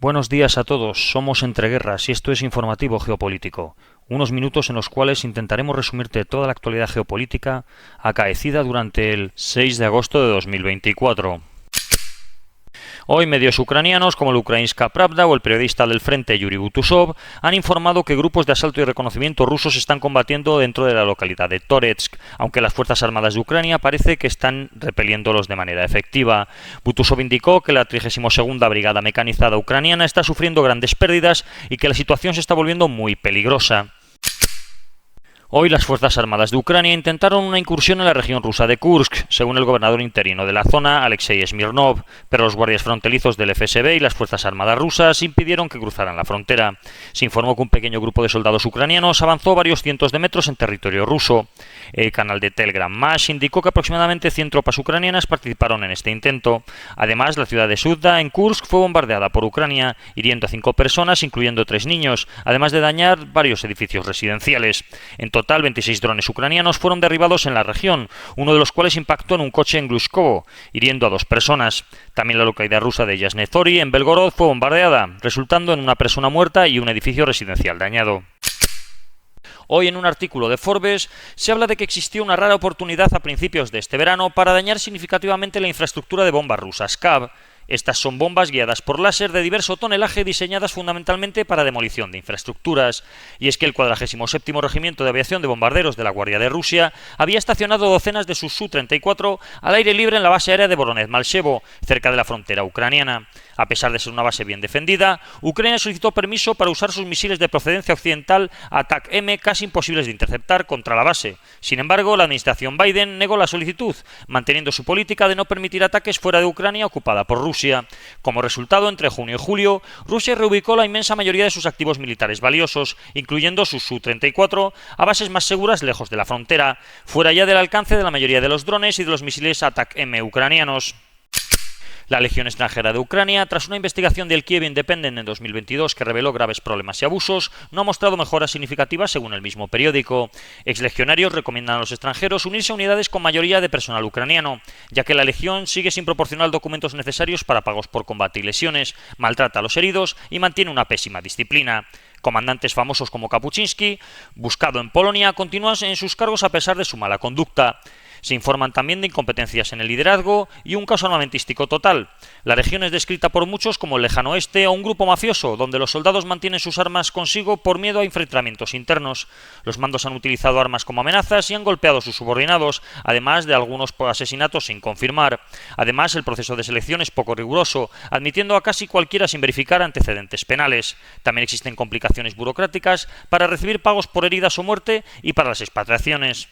Buenos días a todos, somos Entre Guerras y esto es Informativo Geopolítico, unos minutos en los cuales intentaremos resumirte toda la actualidad geopolítica acaecida durante el 6 de agosto de 2024. Hoy medios ucranianos como el Ukrainska Pravda o el periodista del Frente Yuri Butusov han informado que grupos de asalto y reconocimiento rusos están combatiendo dentro de la localidad de Toretsk, aunque las Fuerzas Armadas de Ucrania parece que están repeliéndolos de manera efectiva. Butusov indicó que la 32ª Brigada Mecanizada Ucraniana está sufriendo grandes pérdidas y que la situación se está volviendo muy peligrosa. Hoy las Fuerzas Armadas de Ucrania intentaron una incursión en la región rusa de Kursk, según el gobernador interino de la zona, Alexei Smirnov, pero los guardias fronterizos del FSB y las Fuerzas Armadas rusas impidieron que cruzaran la frontera. Se informó que un pequeño grupo de soldados ucranianos avanzó varios cientos de metros en territorio ruso. El canal de Telegram Mash indicó que aproximadamente 100 tropas ucranianas participaron en este intento. Además, la ciudad de Sudda, en Kursk, fue bombardeada por Ucrania, hiriendo a 5 personas, incluyendo 3 niños, además de dañar varios edificios residenciales. En total, 26 drones ucranianos fueron derribados en la región, uno de los cuales impactó en un coche en Glushkovo, hiriendo a 2 personas. También la localidad rusa de Yasnezori, en Belgorod, fue bombardeada, resultando en una persona muerta y un edificio residencial dañado. Hoy en un artículo de Forbes se habla de que existió una rara oportunidad a principios de este verano para dañar significativamente la infraestructura de bombas rusas Kav. Estas son bombas guiadas por láser de diverso tonelaje diseñadas fundamentalmente para demolición de infraestructuras. Y es que el 47º Regimiento de Aviación de Bombarderos de la Guardia de Rusia había estacionado docenas de sus Su-34 al aire libre en la base aérea de Voronezh-Malchevo, cerca de la frontera ucraniana. A pesar de ser una base bien defendida, Ucrania solicitó permiso para usar sus misiles de procedencia occidental Atak-M casi imposibles de interceptar contra la base. Sin embargo, la administración Biden negó la solicitud, manteniendo su política de no permitir ataques fuera de Ucrania ocupada por Rusia. Como resultado, entre junio y julio, Rusia reubicó la inmensa mayoría de sus activos militares valiosos, incluyendo sus Su-34, a bases más seguras lejos de la frontera, fuera ya del alcance de la mayoría de los drones y de los misiles Atak-M ucranianos. La Legión extranjera de Ucrania, tras una investigación del Kiev Independent en 2022 que reveló graves problemas y abusos, no ha mostrado mejoras significativas según el mismo periódico. Exlegionarios recomiendan a los extranjeros unirse a unidades con mayoría de personal ucraniano, ya que la Legión sigue sin proporcionar documentos necesarios para pagos por combate y lesiones, maltrata a los heridos y mantiene una pésima disciplina. Comandantes famosos como Kapuczynski, buscado en Polonia, continúan en sus cargos a pesar de su mala conducta. Se informan también de incompetencias en el liderazgo y un caos armamentístico total. La región es descrita por muchos como el lejano oeste o un grupo mafioso, donde los soldados mantienen sus armas consigo por miedo a enfrentamientos internos. Los mandos han utilizado armas como amenazas y han golpeado a sus subordinados, además de algunos asesinatos sin confirmar. Además, el proceso de selección es poco riguroso, admitiendo a casi cualquiera sin verificar antecedentes penales. También existen complicaciones burocráticas para recibir pagos por heridas o muerte y para las expatriaciones.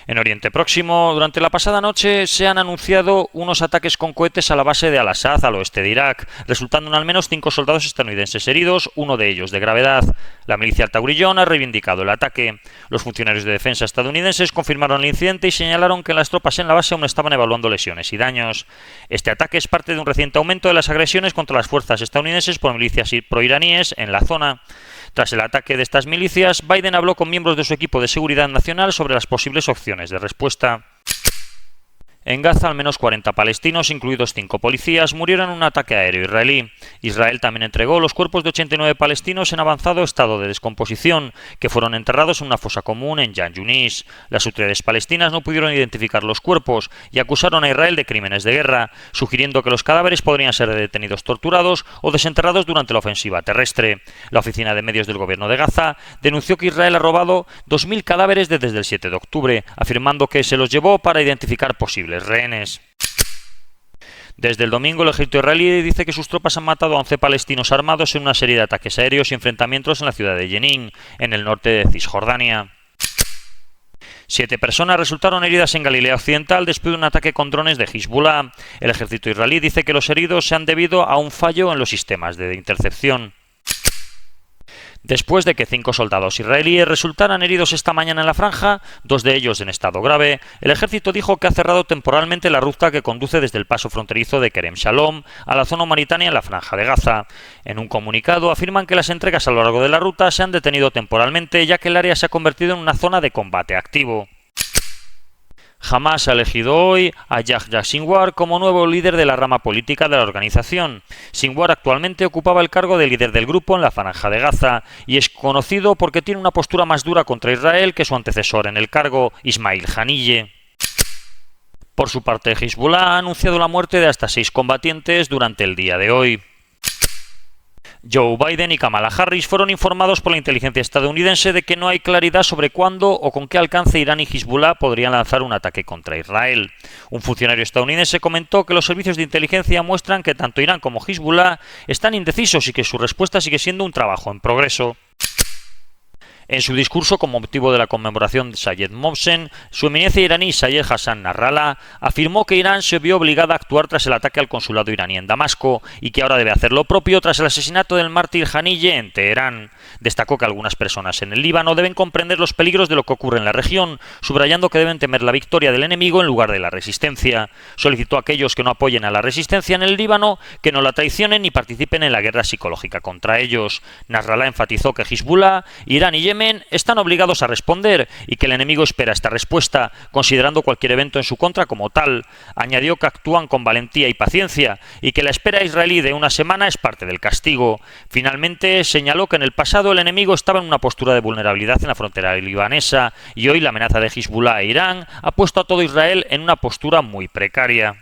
En Oriente Próximo, durante la pasada noche se han anunciado unos ataques con cohetes a la base de Al-Assad al oeste de Irak, resultando en al menos 5 soldados estadounidenses heridos, uno de ellos de gravedad. La milicia Al-Taurillón ha reivindicado el ataque. Los funcionarios de defensa estadounidenses confirmaron el incidente y señalaron que las tropas en la base aún estaban evaluando lesiones y daños. Este ataque es parte de un reciente aumento de las agresiones contra las fuerzas estadounidenses por milicias proiraníes en la zona. Tras el ataque de estas milicias, Biden habló con miembros de su equipo de seguridad nacional sobre las posibles opciones de respuesta. En Gaza, al menos 40 palestinos, incluidos 5 policías, murieron en un ataque aéreo israelí. Israel también entregó los cuerpos de 89 palestinos en avanzado estado de descomposición, que fueron enterrados en una fosa común en Yan Yunis. Las autoridades palestinas no pudieron identificar los cuerpos y acusaron a Israel de crímenes de guerra, sugiriendo que los cadáveres podrían ser detenidos torturados o desenterrados durante la ofensiva terrestre. La oficina de medios del gobierno de Gaza denunció que Israel ha robado 2.000 cadáveres desde el 7 de octubre, afirmando que se los llevó para identificar posibles rehenes. Desde el domingo, el ejército israelí dice que sus tropas han matado a 11 palestinos armados en una serie de ataques aéreos y enfrentamientos en la ciudad de Jenin, en el norte de Cisjordania. 7 personas resultaron heridas en Galilea Occidental después de un ataque con drones de Hezbollah. El ejército israelí dice que los heridos se han debido a un fallo en los sistemas de intercepción. Después de que 5 soldados israelíes resultaran heridos esta mañana en la franja, 2 de ellos en estado grave, el ejército dijo que ha cerrado temporalmente la ruta que conduce desde el paso fronterizo de Kerem Shalom a la zona humanitaria en la franja de Gaza. En un comunicado afirman que las entregas a lo largo de la ruta se han detenido temporalmente ya que el área se ha convertido en una zona de combate activo. Hamas ha elegido hoy a Yahya Sinwar como nuevo líder de la rama política de la organización. Sinwar actualmente ocupaba el cargo de líder del grupo en la Franja de Gaza y es conocido porque tiene una postura más dura contra Israel que su antecesor en el cargo, Ismail Haniyeh. Por su parte, Hezbollah ha anunciado la muerte de hasta 6 combatientes durante el día de hoy. Joe Biden y Kamala Harris fueron informados por la inteligencia estadounidense de que no hay claridad sobre cuándo o con qué alcance Irán y Hezbollah podrían lanzar un ataque contra Israel. Un funcionario estadounidense comentó que los servicios de inteligencia muestran que tanto Irán como Hezbollah están indecisos y que su respuesta sigue siendo un trabajo en progreso. En su discurso con motivo de la conmemoración de Sayed Mohsen, su eminencia iraní Sayed Hassan Nasrallah afirmó que Irán se vio obligada a actuar tras el ataque al consulado iraní en Damasco y que ahora debe hacer lo propio tras el asesinato del mártir Haniyeh en Teherán. Destacó que algunas personas en el Líbano deben comprender los peligros de lo que ocurre en la región, subrayando que deben temer la victoria del enemigo en lugar de la resistencia. Solicitó a aquellos que no apoyen a la resistencia en el Líbano que no la traicionen ni participen en la guerra psicológica contra ellos. Nasrallah enfatizó que Hezbollah, Irán y Yemen están obligados a responder y que el enemigo espera esta respuesta, considerando cualquier evento en su contra como tal. Añadió que actúan con valentía y paciencia y que la espera israelí de una semana es parte del castigo. Finalmente, señaló que en el pasado el enemigo estaba en una postura de vulnerabilidad en la frontera libanesa y hoy la amenaza de Hezbollah e Irán ha puesto a todo Israel en una postura muy precaria.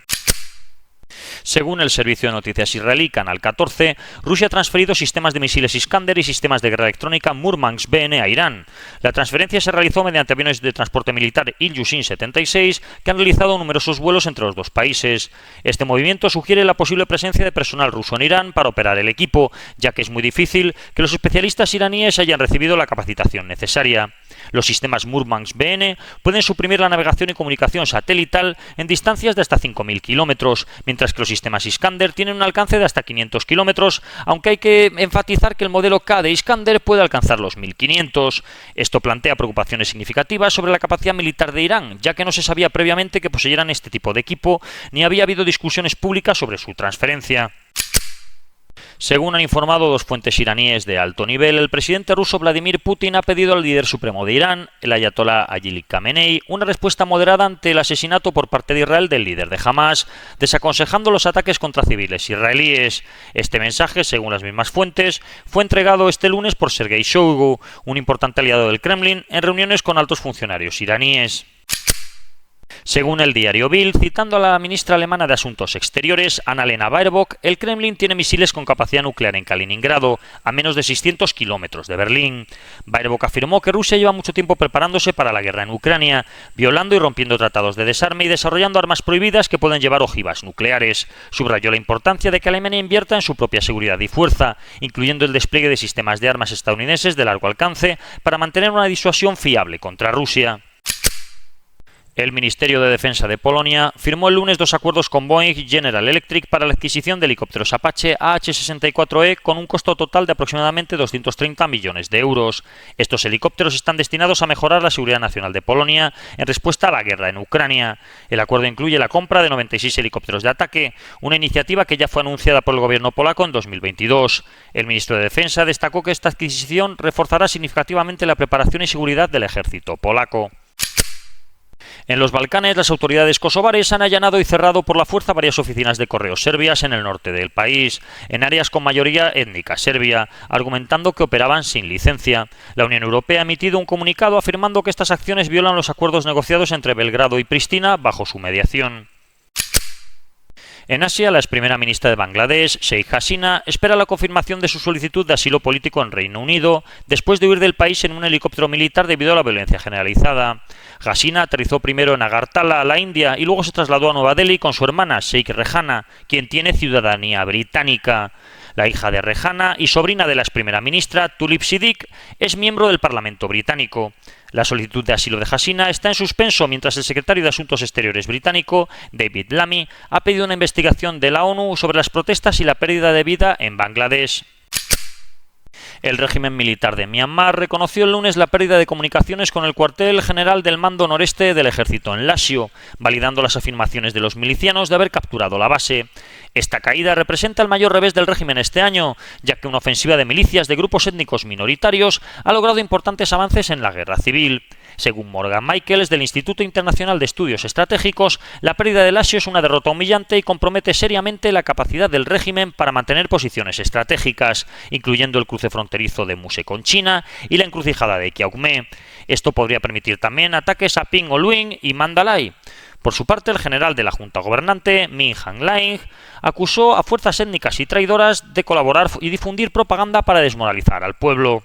Según el servicio de noticias israelí Canal 14, Rusia ha transferido sistemas de misiles Iskander y sistemas de guerra electrónica Murmansk BN a Irán. La transferencia se realizó mediante aviones de transporte militar Ilyushin 76 que han realizado numerosos vuelos entre los dos países. Este movimiento sugiere la posible presencia de personal ruso en Irán para operar el equipo, ya que es muy difícil que los especialistas iraníes hayan recibido la capacitación necesaria. Los sistemas Murmansk BN pueden suprimir la navegación y comunicación satelital en distancias de hasta 5.000 kilómetros, mientras que los sistemas Iskander tienen un alcance de hasta 500 kilómetros, aunque hay que enfatizar que el modelo K de Iskander puede alcanzar los 1.500. Esto plantea preocupaciones significativas sobre la capacidad militar de Irán, ya que no se sabía previamente que poseyeran este tipo de equipo, ni había habido discusiones públicas sobre su transferencia. Según han informado dos fuentes iraníes de alto nivel, el presidente ruso Vladimir Putin ha pedido al líder supremo de Irán, el ayatolá Ali Khamenei, una respuesta moderada ante el asesinato por parte de Israel del líder de Hamas, desaconsejando los ataques contra civiles israelíes. Este mensaje, según las mismas fuentes, fue entregado este lunes por Sergei Shoigu, un importante aliado del Kremlin, en reuniones con altos funcionarios iraníes. Según el diario Bild, citando a la ministra alemana de Asuntos Exteriores, Annalena Baerbock, el Kremlin tiene misiles con capacidad nuclear en Kaliningrado, a menos de 600 kilómetros de Berlín. Baerbock afirmó que Rusia lleva mucho tiempo preparándose para la guerra en Ucrania, violando y rompiendo tratados de desarme y desarrollando armas prohibidas que pueden llevar ojivas nucleares. Subrayó la importancia de que Alemania invierta en su propia seguridad y fuerza, incluyendo el despliegue de sistemas de armas estadounidenses de largo alcance para mantener una disuasión fiable contra Rusia. El Ministerio de Defensa de Polonia firmó el lunes dos acuerdos con Boeing y General Electric para la adquisición de helicópteros Apache AH-64E con un costo total de aproximadamente 230 millones de euros. Estos helicópteros están destinados a mejorar la seguridad nacional de Polonia en respuesta a la guerra en Ucrania. El acuerdo incluye la compra de 96 helicópteros de ataque, una iniciativa que ya fue anunciada por el gobierno polaco en 2022. El ministro de Defensa destacó que esta adquisición reforzará significativamente la preparación y seguridad del ejército polaco. En los Balcanes, las autoridades kosovares han allanado y cerrado por la fuerza varias oficinas de correos serbias en el norte del país, en áreas con mayoría étnica serbia, argumentando que operaban sin licencia. La Unión Europea ha emitido un comunicado afirmando que estas acciones violan los acuerdos negociados entre Belgrado y Pristina bajo su mediación. En Asia, la ex primera ministra de Bangladesh, Sheikh Hasina, espera la confirmación de su solicitud de asilo político en Reino Unido, después de huir del país en un helicóptero militar debido a la violencia generalizada. Hasina aterrizó primero en Agartala, la India, y luego se trasladó a Nueva Delhi con su hermana, Sheikh Rehana, quien tiene ciudadanía británica. La hija de Rehana y sobrina de la ex primera ministra, Tulip Siddiq, es miembro del Parlamento británico. La solicitud de asilo de Hasina está en suspenso mientras el secretario de Asuntos Exteriores británico, David Lammy, ha pedido una investigación de la ONU sobre las protestas y la pérdida de vida en Bangladesh. El régimen militar de Myanmar reconoció el lunes la pérdida de comunicaciones con el cuartel general del Mando Noreste del ejército en Lasio, validando las afirmaciones de los milicianos de haber capturado la base. Esta caída representa el mayor revés del régimen este año, ya que una ofensiva de milicias de grupos étnicos minoritarios ha logrado importantes avances en la guerra civil. Según Morgan Michaels, del Instituto Internacional de Estudios Estratégicos, la pérdida de Laxio es una derrota humillante y compromete seriamente la capacidad del régimen para mantener posiciones estratégicas, incluyendo el cruce fronterizo de Muse con China y la encrucijada de Kiaukme. Esto podría permitir también ataques a Ping-Olwin y Mandalay. Por su parte, el general de la Junta Gobernante, Min Aung Hlaing, acusó a fuerzas étnicas y traidoras de colaborar y difundir propaganda para desmoralizar al pueblo.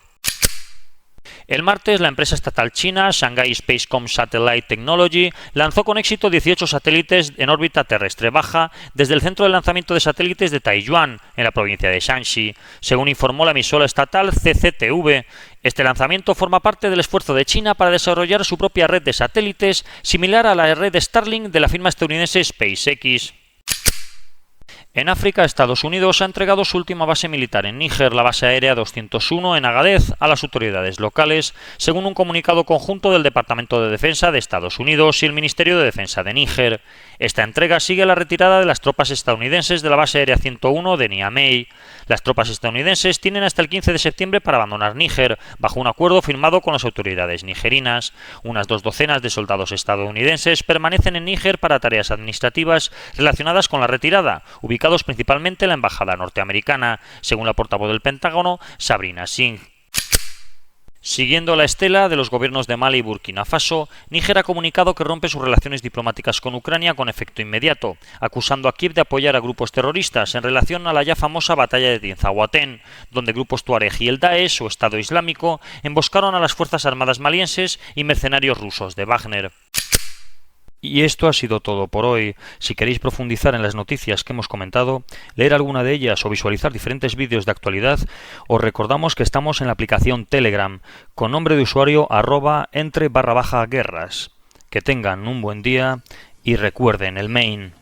El martes, la empresa estatal china Shanghai Spacecom Satellite Technology lanzó con éxito 18 satélites en órbita terrestre baja desde el centro de lanzamiento de satélites de Taiyuan, en la provincia de Shanxi, según informó la emisora estatal CCTV. Este lanzamiento forma parte del esfuerzo de China para desarrollar su propia red de satélites, similar a la red Starlink de la firma estadounidense SpaceX. En África, Estados Unidos ha entregado su última base militar en Níger, la base aérea 201 en Agadez, a las autoridades locales, según un comunicado conjunto del Departamento de Defensa de Estados Unidos y el Ministerio de Defensa de Níger. Esta entrega sigue la retirada de las tropas estadounidenses de la base aérea 101 de Niamey. Las tropas estadounidenses tienen hasta el 15 de septiembre para abandonar Níger, bajo un acuerdo firmado con las autoridades nigerinas. Unas 2 docenas de soldados estadounidenses permanecen en Níger para tareas administrativas relacionadas con la retirada, ubicados principalmente en la embajada norteamericana, según la portavoz del Pentágono, Sabrina Singh. Siguiendo la estela de los gobiernos de Mali y Burkina Faso, Níger ha comunicado que rompe sus relaciones diplomáticas con Ucrania con efecto inmediato, acusando a Kiev de apoyar a grupos terroristas en relación a la ya famosa batalla de Tinzahuatén, donde grupos Tuareg y el Daesh o Estado Islámico emboscaron a las fuerzas armadas malienses y mercenarios rusos de Wagner. Y esto ha sido todo por hoy. Si queréis profundizar en las noticias que hemos comentado, leer alguna de ellas o visualizar diferentes vídeos de actualidad, os recordamos que estamos en la aplicación Telegram, con nombre de usuario @entre_guerras. Que tengan un buen día y recuerden el main.